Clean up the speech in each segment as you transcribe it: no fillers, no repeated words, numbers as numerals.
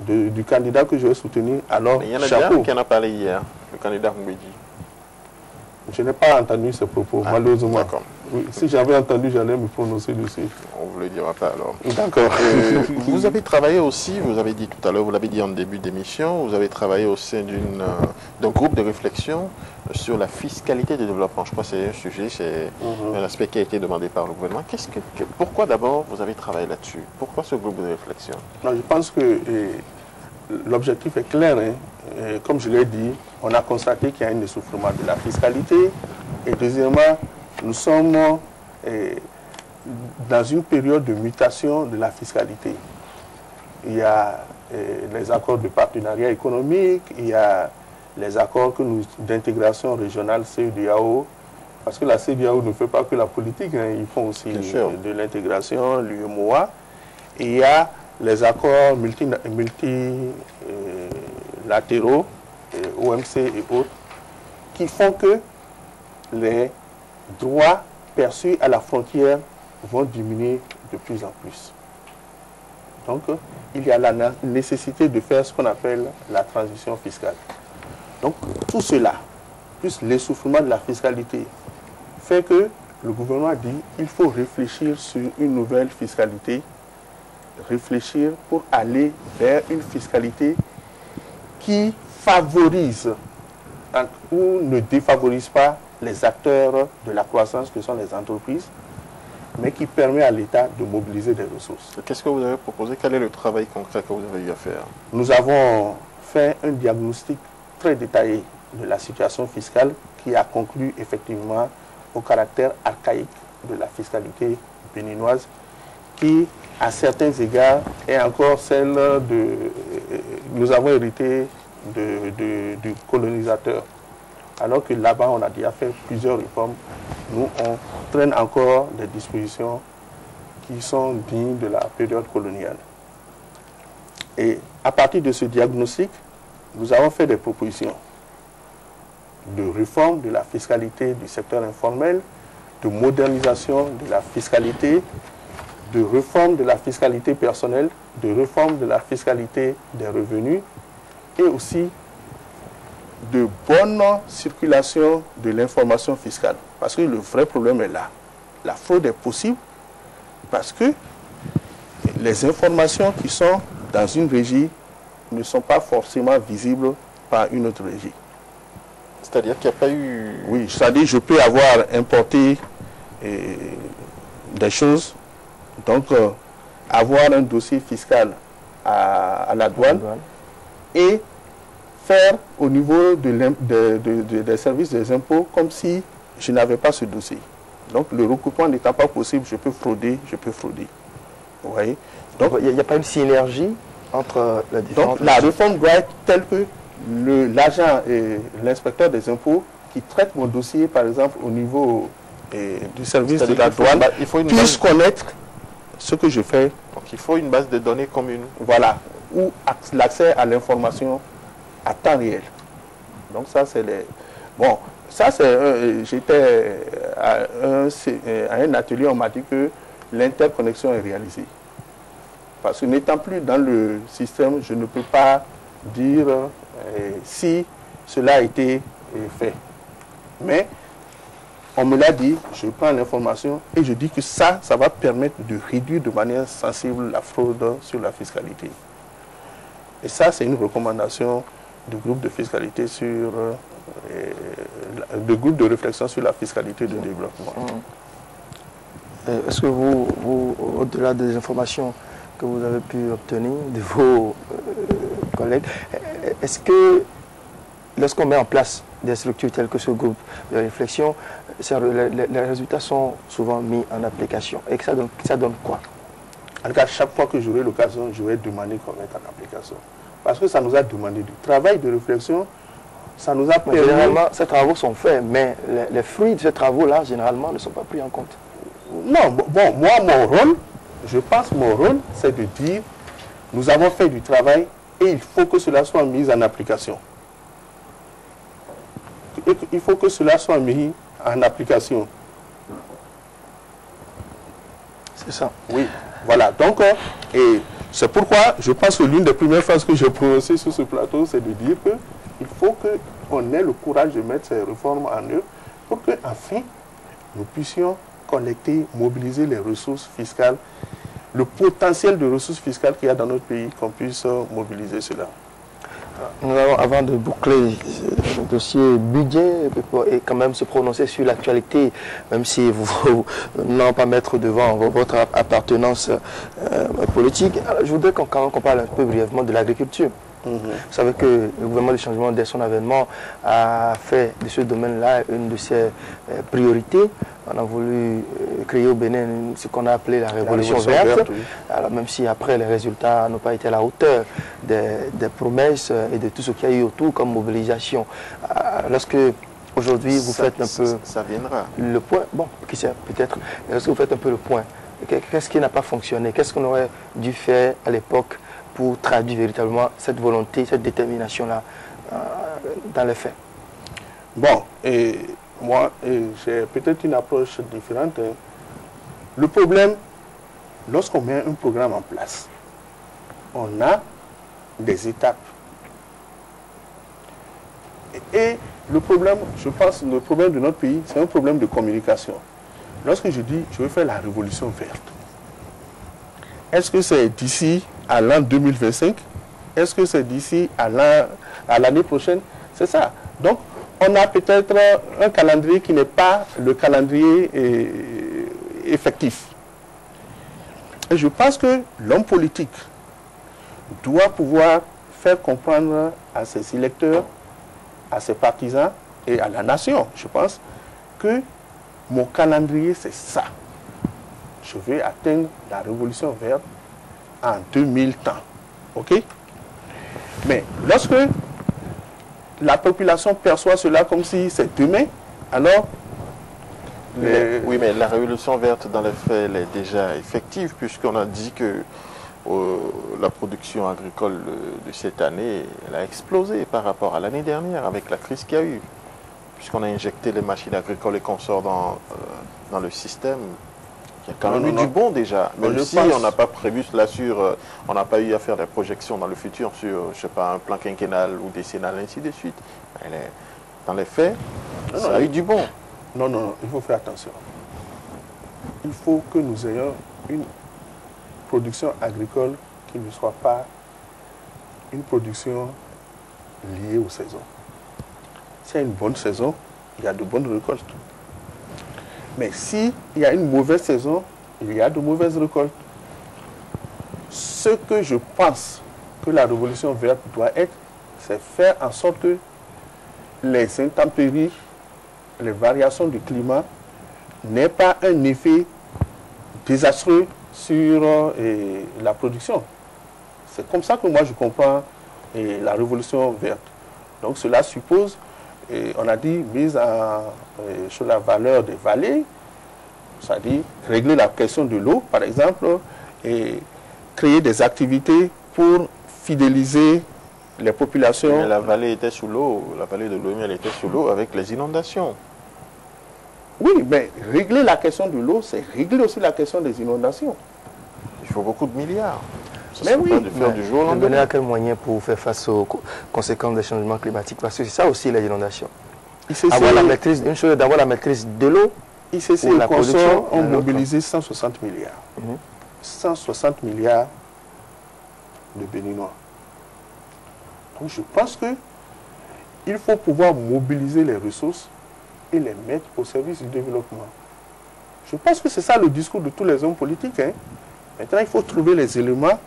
du candidat que je vais soutenir, alors il y en a chapeau. qui en a parlé hier, le candidat Mbedi. Je n'ai pas entendu ce propos, malheureusement. D'accord. Oui, si j'avais entendu, j'allais me prononcer dessus. On ne vous le dira pas alors. D'accord. Vous avez travaillé aussi, vous avez dit tout à l'heure, vous l'avez dit en début d'émission, vous avez travaillé au sein d'un groupe de réflexion sur la fiscalité de développement. Je crois que c'est un sujet, c'est un aspect qui a été demandé par le gouvernement. Pourquoi d'abord vous avez travaillé là-dessus? Pourquoi ce groupe de réflexion? Non, je pense que l'objectif est clair. Hein. Comme je l'ai dit, on a constaté qu'il y a un essoufflement de la fiscalité. Et deuxièmement, nous sommes dans une période de mutation de la fiscalité. Il y a les accords de partenariat économique, il y a les accords d'intégration régionale CEDEAO, parce que la CEDEAO ne fait pas que la politique, hein, ils font aussi de l'intégration, l'UMOA. Et il y a les accords multilatéraux, OMC et autres, qui font que les droits perçus à la frontière vont diminuer de plus en plus. Donc, il y a la nécessité de faire ce qu'on appelle la transition fiscale. Donc, tout cela, plus l'essoufflement de la fiscalité, fait que le gouvernement dit qu'il faut réfléchir sur une nouvelle fiscalité, réfléchir pour aller vers une fiscalité qui favorise ou ne défavorise pas les acteurs de la croissance que sont les entreprises, mais qui permet à l'État de mobiliser des ressources. Qu'est-ce que vous avez proposé? Quel est le travail concret que vous avez eu à faire? Nous avons fait un diagnostic très détaillé de la situation fiscale qui a conclu effectivement au caractère archaïque de la fiscalité béninoise qui, à certains égards, est encore celle de... Nous avons hérité du colonisateur. Alors que là-bas, on a déjà fait plusieurs réformes. Nous, on traîne encore des dispositions qui sont dignes de la période coloniale. Et à partir de ce diagnostic, nous avons fait des propositions de réforme de la fiscalité du secteur informel, de modernisation de la fiscalité, de réforme de la fiscalité personnelle, de réforme de la fiscalité des revenus et aussi de bonne circulation de l'information fiscale. Parce que le vrai problème est là. La fraude est possible parce que les informations qui sont dans une régie ne sont pas forcément visibles par une autre régie. C'est-à-dire qu'il n'y a pas eu... Oui, c'est-à-dire je peux avoir importé des choses, donc avoir un dossier fiscal à la douane et faire au niveau des services des impôts comme si je n'avais pas ce dossier. Donc le recoupement n'étant pas possible, je peux frauder, Vous voyez? Donc il n'y a pas une synergie entre la différente... Donc la réforme doit être telle que l'agent et l'inspecteur des impôts qui traite mon dossier, par exemple, au niveau du service de la douane, puisse connaître ce que je fais. Donc il faut une base de données commune. Voilà, ou l'accès à l'information à temps réel. Donc ça, c'est les... Bon, ça, c'est... J'étais à un atelier, on m'a dit que l'interconnexion est réalisée. Parce que n'étant plus dans le système, je ne peux pas dire si cela a été fait. Mais on me l'a dit, je prends l'information et je dis que ça va permettre de réduire de manière sensible la fraude sur la fiscalité. Et ça, c'est une recommandation du groupe de fiscalité sur... du groupe de réflexion sur la fiscalité de développement. Est-ce que vous au-delà des informations que vous avez pu obtenir de vos collègues, est-ce que lorsqu'on met en place des structures telles que ce groupe de réflexion, les résultats sont souvent mis en application? Et que ça donne quoi? En tout cas, chaque fois que j'aurai l'occasion, je vais demander qu'on mette en application. Parce que ça nous a demandé du travail de réflexion, ça nous a permis... Généralement, ces travaux sont faits, mais les fruits de ces travaux-là, généralement, ne sont pas pris en compte. Non, bon, moi, mon rôle, je pense mon rôle, c'est de dire, nous avons fait du travail et il faut que cela soit mis en application. Il faut que cela soit mis en application. C'est ça. Oui. Voilà, donc, et c'est pourquoi je pense que l'une des premières phrases que j'ai prononcées sur ce plateau, c'est de dire qu'il faut qu'on ait le courage de mettre ces réformes en œuvre pour que, enfin, nous puissions collecter, mobiliser les ressources fiscales, le potentiel de ressources fiscales qu'il y a dans notre pays, qu'on puisse mobiliser cela. Nous allons, avant de boucler le dossier budget, et quand même se prononcer sur l'actualité, même si vous n'allez pas mettre devant votre appartenance politique. Alors, je voudrais qu'on parle un peu brièvement de l'agriculture. Vous savez que le gouvernement du changement, dès son avènement, a fait de ce domaine-là une de ses priorités. On a voulu créer au Bénin ce qu'on a appelé la révolution verte. Oui. Alors même si après les résultats n'ont pas été à la hauteur des promesses et de tout ce qu'il y a eu autour comme mobilisation. Lorsque aujourd'hui vous faites un peu ça viendra. Le point, bon, qui sait peut-être, lorsque vous faites un peu le point, qu'est-ce qui n'a pas fonctionné? Qu'est-ce qu'on aurait dû faire à l'époque pour traduire véritablement cette volonté, cette détermination-là dans les faits? Bon, et moi, j'ai peut-être une approche différente. Le problème, lorsqu'on met un programme en place, on a des étapes. Et le problème, je pense, le problème de notre pays, c'est un problème de communication. Lorsque je dis, je veux faire la révolution verte, est-ce que c'est d'ici à l'an 2025? Est-ce que c'est d'ici à l'année prochaine? C'est ça. Donc, on a peut-être un calendrier qui n'est pas le calendrier effectif. Et je pense que l'homme politique doit pouvoir faire comprendre à ses électeurs, à ses partisans et à la nation, je pense, que mon calendrier, c'est ça. Je vais atteindre la révolution verte en 2000 temps. OK? Mais lorsque la population perçoit cela comme si c'est demain, alors... Oui, mais la révolution verte, dans les faits, elle est déjà effective, puisqu'on a dit que la production agricole de cette année, elle a explosé par rapport à l'année dernière, avec la crise qu'il y a eu. Puisqu'on a injecté les machines agricoles et consorts dans le système. Il y a quand même eu du bon déjà, même si on n'a pas prévu cela on n'a pas eu à faire des projections dans le futur sur, je sais pas, un plan quinquennal ou décennal, ainsi de suite. Dans les faits, ça a eu du bon. Non, non, non, il faut faire attention. Il faut que nous ayons une production agricole qui ne soit pas une production liée aux saisons. S'il y a une bonne saison, il y a de bonnes récoltes. Mais s'il y a une mauvaise saison, il y a de mauvaises récoltes. Ce que je pense que la révolution verte doit être, c'est faire en sorte que les intempéries, les variations du climat n'aient pas un effet désastreux sur la production. C'est comme ça que moi je comprends la révolution verte. Donc cela suppose, on a dit, mise sur la valeur des vallées, c'est-à-dire régler la question de l'eau, par exemple, et créer des activités pour fidéliser les populations. Mais la vallée était sous l'eau, la vallée de l'Omi, elle était sous l'eau avec les inondations. Oui, mais régler la question de l'eau, c'est régler aussi la question des inondations. Il faut beaucoup de milliards. Mais oui, de faire du jour au lendemain. À quel moyen pour faire face aux conséquences des changements climatiques? Parce que c'est ça aussi les inondations. Avoir la maîtrise, une chose d'avoir la maîtrise de l'eau. ICC et consorts ont mobilisé 160 milliards. 160 milliards de Béninois. Donc je pense qu'il faut pouvoir mobiliser les ressources et les mettre au service du développement. Je pense que c'est ça le discours de tous les hommes politiques. Hein. Maintenant, il faut trouver les éléments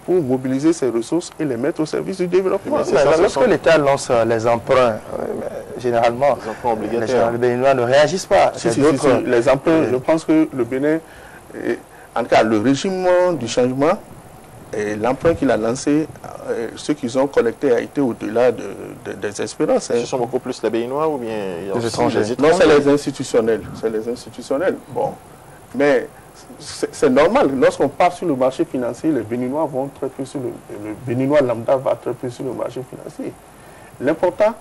pour mobiliser ces ressources et les mettre au service du développement. Lorsque l'État lance les emprunts, généralement, les Béninois ne réagissent pas. Les emprunts, je pense que le Bénin, en tout cas le régime du changement, l'emprunt qu'il a lancé, ce qu'ils ont collecté a été au-delà des espérances. Ce sont beaucoup plus les Béninois ou bien les étrangers? Non, c'est les institutionnels. C'est les institutionnels. Bon. Mais c'est normal. Lorsqu'on part sur le marché financier, les Béninois vont très peu sur le Béninois lambda va très peu sur le marché financier. L'important,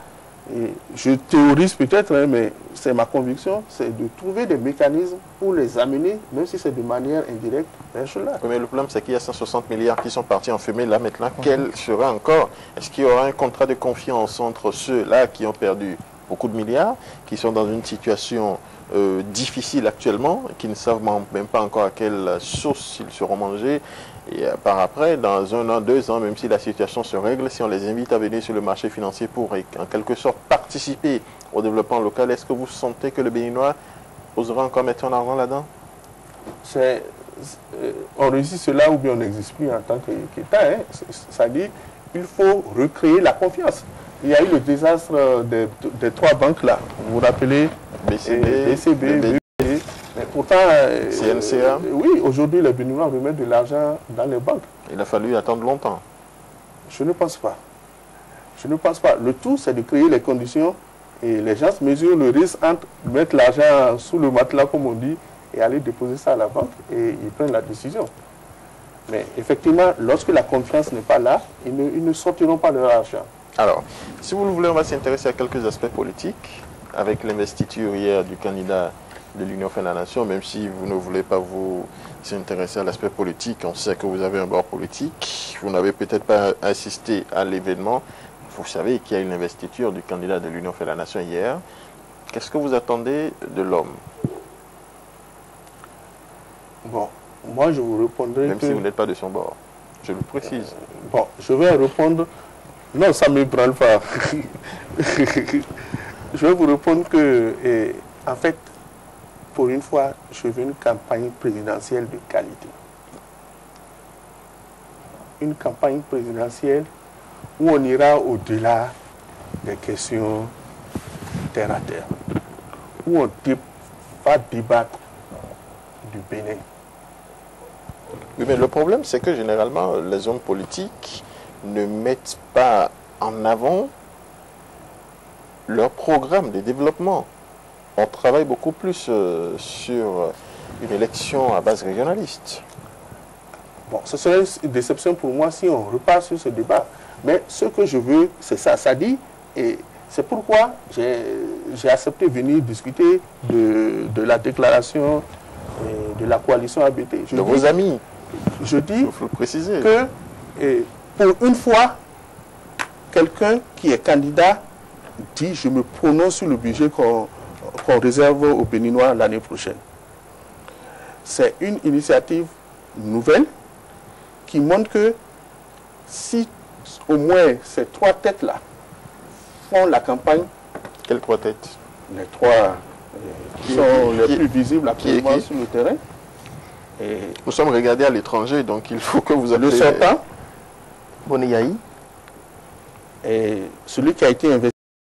Et je théorise peut-être, hein, mais c'est ma conviction, c'est de trouver des mécanismes pour les amener, même si c'est de manière indirecte, vers cela. Mais le problème, c'est qu'il y a 160 milliards qui sont partis en fumée. Là, maintenant, quel sera encore? Est-ce qu'il y aura un contrat de confiance entre ceux-là qui ont perdu beaucoup de milliards, qui sont dans une situation difficile actuellement, qui ne savent même pas encore à quelle sauce ils seront mangés, et par après, dans 1 an, 2 ans, même si la situation se règle, si on les invite à venir sur le marché financier pour, en quelque sorte, participer au développement local, est-ce que vous sentez que le Béninois osera encore mettre son argent là-dedans? On réussit cela ou bien on n'existe plus en tant qu'État. Hein. C'est-à-dire qu'il faut recréer la confiance. Il y a eu le désastre des 3 banques là. Vous vous rappelez? BCB, BCB. Mais pourtant, CNCA. Oui, aujourd'hui, les Béninois remettent de l'argent dans les banques. Il a fallu attendre longtemps. Je ne pense pas. Je ne pense pas. Le tout, c'est de créer les conditions et les gens mesurent le risque entre mettre l'argent sous le matelas, comme on dit, et aller déposer ça à la banque et ils prennent la décision. Mais effectivement, lorsque la confiance n'est pas là, ils ne sortiront pas de leur argent. Alors, si vous le voulez, on va s'intéresser à quelques aspects politiques avec l'investiture hier du candidat de l'Union fait la Nation, même si vous ne voulez pas vous s'intéresser à l'aspect politique, on sait que vous avez un bord politique, vous n'avez peut-être pas assisté à l'événement, vous savez qu'il y a une investiture du candidat de l'Union fait la Nation hier. Qu'est-ce que vous attendez de l'homme? Bon, moi je vous répondrai même si vous n'êtes pas de son bord, je le précise. Bon, je vais répondre, non, ça ne me branle pas. Je vais vous répondre que, en fait, pour une fois, je veux une campagne présidentielle de qualité. Une campagne présidentielle où on ira au-delà des questions terre à terre. Où on va débattre du Bénin. Oui, mais le problème, c'est que généralement, les hommes politiques ne mettent pas en avant leur programme de développement. On travaille beaucoup plus sur une élection à base régionaliste. Bon, ce serait une déception pour moi si on repart sur ce débat. Mais ce que je veux, c'est ça. Ça dit, et c'est pourquoi j'ai accepté de venir discuter de la déclaration de la coalition ABT. De vos amis. Je dis il faut le préciser. Que pour une fois, quelqu'un qui est candidat dit « je me prononce sur le budget qu'on réserve aux Béninois l'année prochaine ». C'est une initiative nouvelle qui montre que si au moins ces 3 têtes-là font la campagne... Quelles 3 têtes? Les 3 qui sont les plus visibles actuellement sur le terrain. Et nous sommes regardés à l'étranger, donc il faut que vous le sortant, Boniaï, et celui qui a été investi